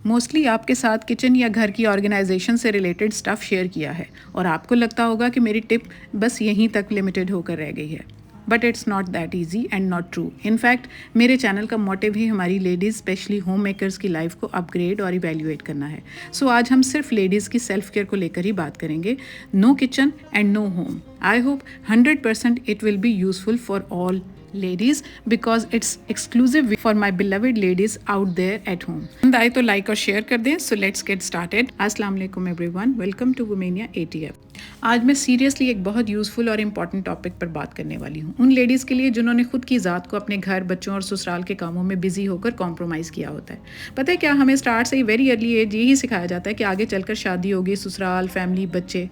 Mostly آپ کے ساتھ کچن یا گھر کی آرگنائزیشن سے ریلیٹڈ سٹف شیئر کیا ہے اور آپ کو لگتا ہوگا کہ میری ٹپ بس یہیں تک لمیٹڈ ہو کر رہ گئی ہے. But it's not that easy and not true. In fact میرے چینل کا موٹیو ہی ہماری لیڈیز اسپیشلی ہوم میکرز کی لائف کو اپ گریڈ اور ایویلیویٹ کرنا ہے. سو آج ہم صرف لیڈیز کی سیلف کیئر کو لے کر ہی بات کریں گے. No kitchen and no home. I hope 100% it will be useful for all ladies because it's exclusive for my beloved ladies out there at home. آئے تو لائک اور شیئر کر دیں. So let's get started. السلام علیکم everyone. Welcome to Womania ATF. آج میں seriously ایک بہت یوزفل اور امپورٹنٹ ٹاپک پر بات کرنے والی ہوں ان لیڈیز کے لیے جنہوں نے خود کی ذات کو اپنے گھر بچوں اور سسرال کے کاموں میں بزی ہو کر کمپرومائز کیا ہوتا ہے. پتہ ہے کیا ہمیں اسٹارٹ سے ہی ویری ارلی ایج یہی سکھایا جاتا ہے کہ آگے چل کر شادی ہوگی, سسرال, فیملی, بچے.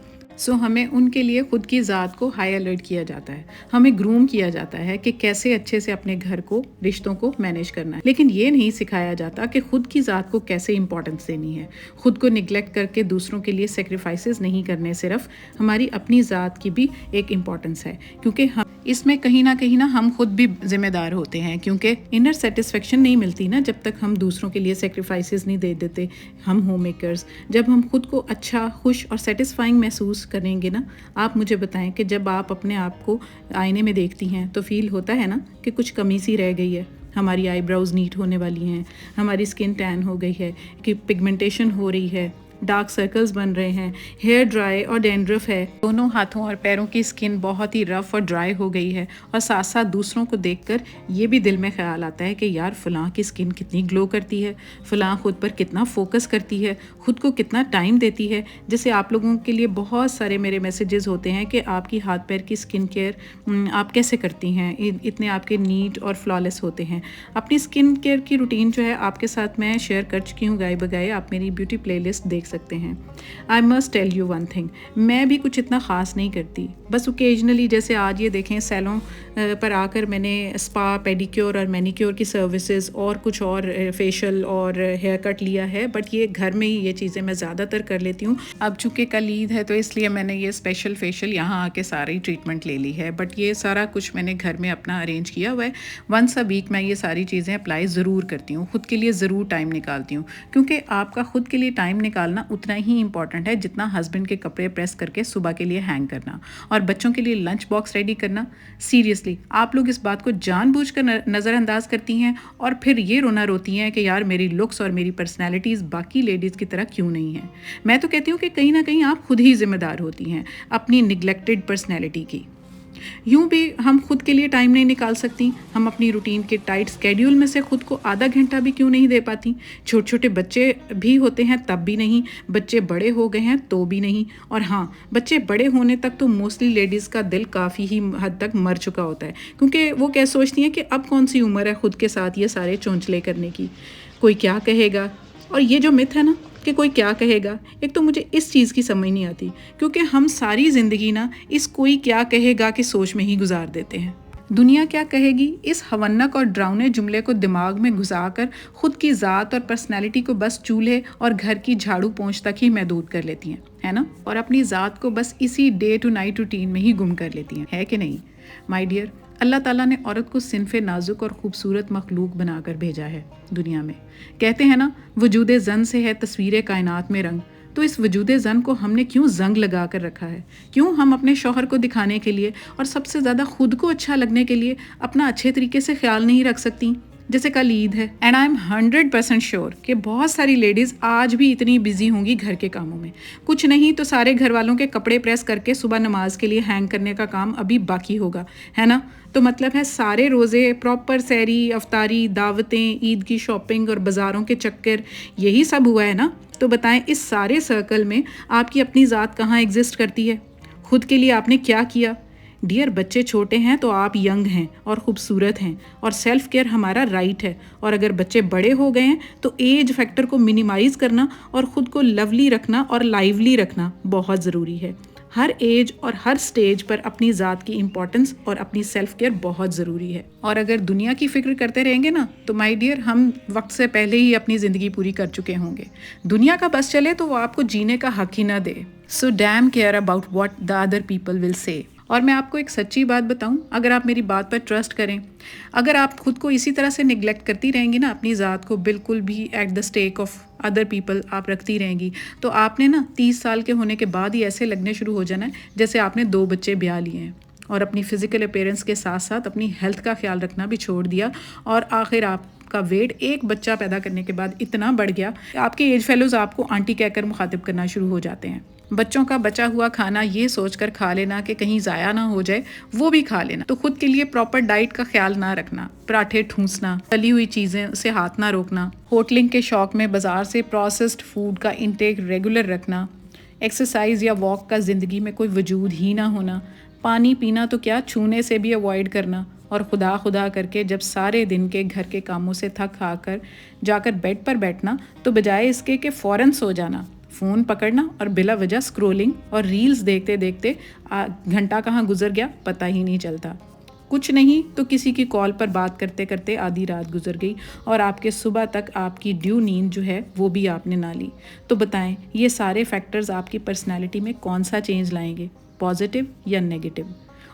ہمیں ان کے لیے خود کی ذات کو ہائی الرٹ کیا جاتا ہے, ہمیں گروم کیا جاتا ہے کہ کیسے اچھے سے اپنے گھر کو, رشتوں کو مینیج کرنا ہے. لیکن یہ نہیں سکھایا جاتا کہ خود کی ذات کو کیسے امپورٹنس دینی ہے. خود کو نگلیکٹ کر کے دوسروں کے لیے سیکریفائسز نہیں کرنے, صرف ہماری اپنی ذات کی بھی ایک امپورٹنس ہے. کیونکہ ہم اس میں کہیں نہ ہم خود بھی ذمہ دار ہوتے ہیں, کیونکہ انر سیٹسفیکشن نہیں ملتی نا جب تک ہم دوسروں کے لیے سیکریفائسز نہیں دے دیتے. ہم ہوم میکرز جب ہم خود کو اچھا, خوش اور سیٹسفائنگ محسوس کریں گے نا, آپ مجھے بتائیں کہ جب آپ اپنے آپ کو آئینے میں دیکھتی ہیں تو فیل ہوتا ہے نا کہ کچھ کمی سی رہ گئی ہے. ہماری آئی براؤز نیٹ ہونے والی ہیں, ہماری اسکن ٹین ہو گئی ہے, کہ پگمنٹیشن ہو رہی ہے, ڈارک سرکلز بن رہے ہیں, ہیئر ڈرائی اور ڈینڈرف ہے, دونوں ہاتھوں اور پیروں کی اسکن بہت ہی رف اور ڈرائی ہو گئی ہے, اور ساتھ ساتھ دوسروں کو دیکھ کر یہ بھی دل میں خیال آتا ہے کہ یار فلاں کی اسکن کتنی گلو کرتی ہے, فلاں خود پر کتنا فوکس کرتی ہے, خود کو کتنا ٹائم دیتی ہے. جیسے آپ لوگوں کے لیے بہت سارے میرے میسیجز ہوتے ہیں کہ آپ کی ہاتھ پیر کی اسکن کیئر آپ کیسے کرتی ہیں, اتنے آپ کے نیٹ اور فلالیس ہوتے ہیں. اپنی اسکن کیئر کی روٹین جو ہے آپ کے ساتھ میں شیئر کر چکی ہوں گائے بگائے, آپ میری بیوٹی پلے لسٹ دیکھ سکتے ہیں. I must tell you one thing, میں بھی کچھ اتنا خاص نہیں کرتی, بس اوکیجنلی جیسے آج یہ دیکھیں سیلون پر آ کر میں نے اسپا, پیڈیکیور اور مینیکیور کی سروسز اور کچھ اور فیشیل اور ہیئر کٹ لیا ہے. بٹ یہ گھر میں ہی یہ چیزیں میں زیادہ تر کر لیتی ہوں. اب چونکہ کل عید ہے تو اس لیے میں نے یہ اسپیشل فیشیل یہاں آ کے ساری ٹریٹمنٹ لے لی ہے. بٹ یہ سارا کچھ میں نے گھر میں اپنا ارینج کیا ہوا ہے. ونس اے ویک میں یہ ساری چیزیں اپلائی ضرور کرتی ہوں, خود کے لیے ضرور ٹائم نکالتی ہوں, کیونکہ آپ کا خود کے لیے ٹائم نکالنا اتنا ہی امپورٹنٹ ہے جتنا ہسبینڈ کے کپڑے پریس کر کے صبح کے لیے ہینگ کرنا اور بچوں کے لیے لنچ باکس ریڈی کرنا. سیریسلی آپ لوگ اس بات کو جان بوجھ کر نظر انداز کرتی ہیں اور پھر یہ رونا روتی ہیں کہ یار میری لکس اور میری پرسنالٹیز باقی لیڈیز کی طرح کیوں نہیں ہیں. میں تو کہتی ہوں کہ کہیں نہ کہیں آپ خود ہی ذمہ دار ہوتی ہیں اپنی نگلیکٹڈ پرسنالٹی کی. یوں بھی ہم خود کے لیے ٹائم نہیں نکال سکتی. ہم اپنی روٹین کے ٹائٹ اسکیڈیول میں سے خود کو آدھا گھنٹہ بھی کیوں نہیں دے پاتی. چھوٹے چھوٹے بچے بھی ہوتے ہیں تب بھی نہیں, بچے بڑے ہو گئے ہیں تو بھی نہیں. اور ہاں, بچے بڑے ہونے تک تو موسٹلی لیڈیز کا دل کافی ہی حد تک مر چکا ہوتا ہے, کیونکہ وہ کیا سوچتی ہیں کہ اب کون سی عمر ہے خود کے ساتھ یہ سارے چونچلے کرنے کی, کوئی کیا کہے گا. اور یہ جو مت ہے نا کہ کوئی کیا کہے گا, ایک تو مجھے اس چیز کی سمجھ نہیں آتی, کیونکہ ہم ساری زندگی نا اس کوئی کیا کہے گا کی سوچ میں ہی گزار دیتے ہیں. دنیا کیا کہے گی اس ہونک اور ڈراؤنے جملے کو دماغ میں گھسا کر خود کی ذات اور پرسنالٹی کو بس چولہے اور گھر کی جھاڑو پونچھ تک ہی محدود کر لیتی ہیں, ہے نا, اور اپنی ذات کو بس اسی ڈے ٹو نائٹ روٹین میں ہی گم کر لیتی ہیں, ہے کہ نہیں. مائی ڈیئر, اللہ تعالیٰ نے عورت کو صنف نازک اور خوبصورت مخلوق بنا کر بھیجا ہے دنیا میں. کہتے ہیں نا وجود زن سے ہے تصویر کائنات میں رنگ, تو اس وجود زن کو ہم نے کیوں زنگ لگا کر رکھا ہے. کیوں ہم اپنے شوہر کو دکھانے کے لیے اور سب سے زیادہ خود کو اچھا لگنے کے لیے اپنا اچھے طریقے سے خیال نہیں رکھ سکتی. جیسے کل عید ہے اینڈ آئی ایم 100% شیور کہ بہت ساری لیڈیز آج بھی اتنی بزی ہوں گی گھر کے کاموں میں. کچھ نہیں تو سارے گھر والوں کے کپڑے پریس کر کے صبح نماز کے لیے ہینگ کرنے کا کام ابھی باقی ہوگا, ہے نا. تو مطلب ہے سارے روزے, پراپر سحری, افطاری, دعوتیں, عید کی شاپنگ اور بازاروں کے چکر, یہی سب ہوا ہے نا. تو بتائیں اس سارے سرکل میں آپ کی اپنی ذات کہاں ایگزسٹ کرتی ہے. خود کے لیے آپ نے کیا کیا. ڈیئر, بچے چھوٹے ہیں تو آپ ینگ ہیں اور خوبصورت ہیں, اور سیلف کیئر ہمارا رائٹ ہے. اور اگر بچے بڑے ہو گئے ہیں تو ایج فیکٹر کو منیمائز کرنا اور خود کو لولی رکھنا اور لائیولی رکھنا بہت ضروری ہے. ہر ایج اور ہر سٹیج پر اپنی ذات کی امپورٹنس اور اپنی سیلف کیئر بہت ضروری ہے. اور اگر دنیا کی فکر کرتے رہیں گے نا تو مائی ڈیئر ہم وقت سے پہلے ہی اپنی زندگی پوری کر چکے ہوں گے. دنیا کا بس چلے تو وہ آپ کو جینے کا حق ہی نہ دے. So damn care about what the other people will say. اور میں آپ کو ایک سچی بات بتاؤں، اگر آپ میری بات پر ٹرسٹ کریں، اگر آپ خود کو اسی طرح سے نگلیکٹ کرتی رہیں گی نا، اپنی ذات کو بالکل بھی at the stake of other people آپ رکھتی رہیں گی، تو آپ نے نا 30 سال کے ہونے کے بعد ہی ایسے لگنے شروع ہو جانا ہے جیسے آپ نے 2 بچے بیاہ لیے ہیں، اور اپنی فزیکل اپیرنس کے ساتھ ساتھ اپنی ہیلتھ کا خیال رکھنا بھی چھوڑ دیا، اور آخر آپ کا ویٹ ایک بچہ پیدا کرنے کے بعد اتنا بڑھ گیا کہ آپ کے ایج فیلوز آپ کو آنٹی کہہ کر مخاطب کرنا شروع ہو جاتے ہیں۔ بچوں کا بچا ہوا کھانا یہ سوچ کر کھا لینا کہ کہیں ضائع نہ ہو جائے، وہ بھی کھا لینا، تو خود کے لیے پراپر ڈائٹ کا خیال نہ رکھنا، پراٹھے ٹھونسنا، تلی ہوئی چیزیں سے ہاتھ نہ روکنا، ہوٹلنگ کے شوق میں بازار سے پروسیسڈ فوڈ کا انٹیک ریگولر رکھنا، ایکسرسائز یا واک کا زندگی میں کوئی وجود ہی نہ ہونا، پانی پینا تو کیا چھونے سے بھی اوائڈ کرنا، اور خدا خدا کر کے جب سارے دن کے گھر کے کاموں سے تھک آ کر جا کر بیڈ پر بیٹھنا تو بجائے اس کے کہ فوراً سو جانا، فون پکڑنا اور بلا وجہ اسکرولنگ اور ریلز دیکھتے دیکھتے گھنٹہ کہاں گزر گیا پتہ ہی نہیں چلتا۔ کچھ نہیں تو کسی کی کال پر بات کرتے کرتے آدھی رات گزر گئی، اور آپ کے صبح تک آپ کی ڈیو نیند جو ہے وہ بھی آپ نے نہ لی۔ تو بتائیں یہ سارے فیکٹرز آپ کی پرسنالٹی میں کون سا چینج لائیں گے، پازیٹیو یا نیگیٹو؟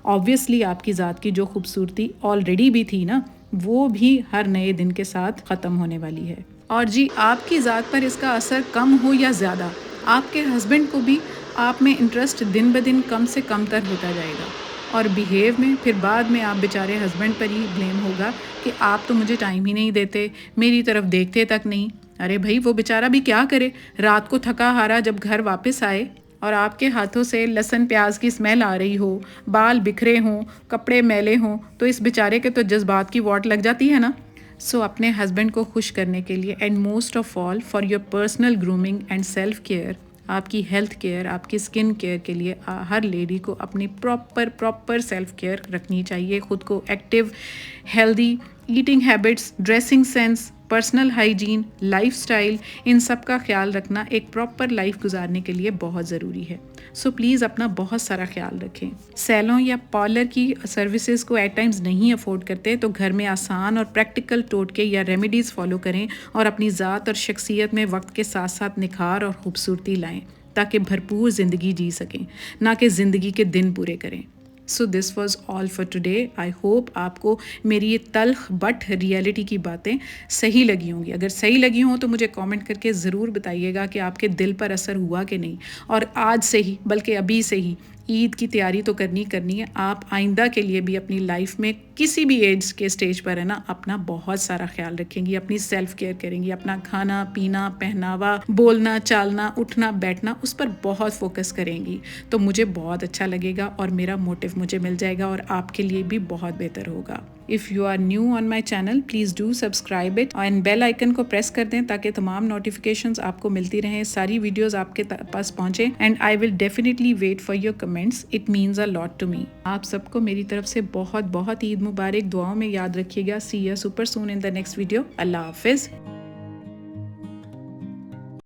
آبویسلی آپ کی ذات کی جو خوبصورتی آلریڈی بھی تھی نا، وہ بھی ہر نئے دن کے ساتھ ختم ہونے والی ہے۔ اور جی آپ کی ذات پر اس کا اثر کم ہو یا زیادہ، آپ کے ہسبینڈ کو بھی آپ میں انٹرسٹ دن بدن کم سے کم تر ہوتا جائے گا، اور بیہیو میں پھر بعد میں آپ بیچارے ہسبینڈ پر ہی بلیم ہوگا کہ آپ تو مجھے ٹائم ہی نہیں دیتے، میری طرف دیکھتے تک نہیں۔ ارے بھائی وہ بیچارہ بھی کیا کرے، رات کو تھکا ہارا جب گھر واپس آئے اور آپ کے ہاتھوں سے لہسن پیاز کی اسمیل آ رہی ہو، بال بکھرے ہوں، کپڑے میلے ہوں، تو اس بیچارے کے تو جذبات کی واٹ لگ جاتی ہے نا۔ سو اپنے ہسبینڈ کو خوش کرنے کے لیے and most of all for your personal grooming and self care, آپ کی ہیلتھ کیئر، آپ کی اسکن کیئر کے لیے ہر لیڈی کو اپنی پراپر سیلف کیئر رکھنی چاہیے، خود کو active, healthy eating habits, dressing sense, personal hygiene, lifestyle, ان سب کا خیال رکھنا ایک پراپر لائف گزارنے کے لیے بہت ضروری ہے۔ سو پلیز اپنا بہت سارا خیال رکھیں۔ سیلون یا پارلر کی سروسز کو ایٹ ٹائمز نہیں افورڈ کرتے تو گھر میں آسان اور پریکٹیکل ٹوٹکے یا ریمیڈیز فالو کریں، اور اپنی ذات اور شخصیت میں وقت کے ساتھ ساتھ نکھار اور خوبصورتی لائیں تاکہ بھرپور زندگی جی سکیں، نہ کہ زندگی کے دن پورے کریں۔ So this was all for today. I hope آپ کو میری یہ تلخ بٹ ریئلٹی کی باتیں صحیح لگی ہوں گی۔ اگر صحیح لگی ہوں تو مجھے کامنٹ کر کے ضرور بتائیے گا کہ آپ کے دل پر اثر ہوا کہ نہیں، اور آج سے ہی بلکہ ابھی سے ہی عید کی تیاری تو کرنی ہے۔ آپ آئندہ کے لیے بھی اپنی لائف میں کسی بھی ایج کے سٹیج پر ہے نا، اپنا بہت سارا خیال رکھیں گی، اپنی سیلف کیئر کریں گی، اپنا کھانا پینا، پہناوا، بولنا چالنا، اٹھنا بیٹھنا، اس پر بہت فوکس کریں گی، تو مجھے بہت اچھا لگے گا اور میرا موٹیو مجھے مل جائے گا، اور آپ کے لیے بھی بہت بہتر ہوگا۔ If you are new on my channel, please do subscribe it and bell icon کو پریس کر دیں تاکہ تمام نوٹیفیکیشنز آپ کو ملتی رہیں، ساری ویڈیوز آپ کے پاس پہنچیں، and I will definitely wait for your comments. It means a lot to me. آپ سب کو میری طرف سے بہت عید مبارک، دعاؤں میں یاد رکھیے گا۔ See you super soon in the next video. اللہ حافظ۔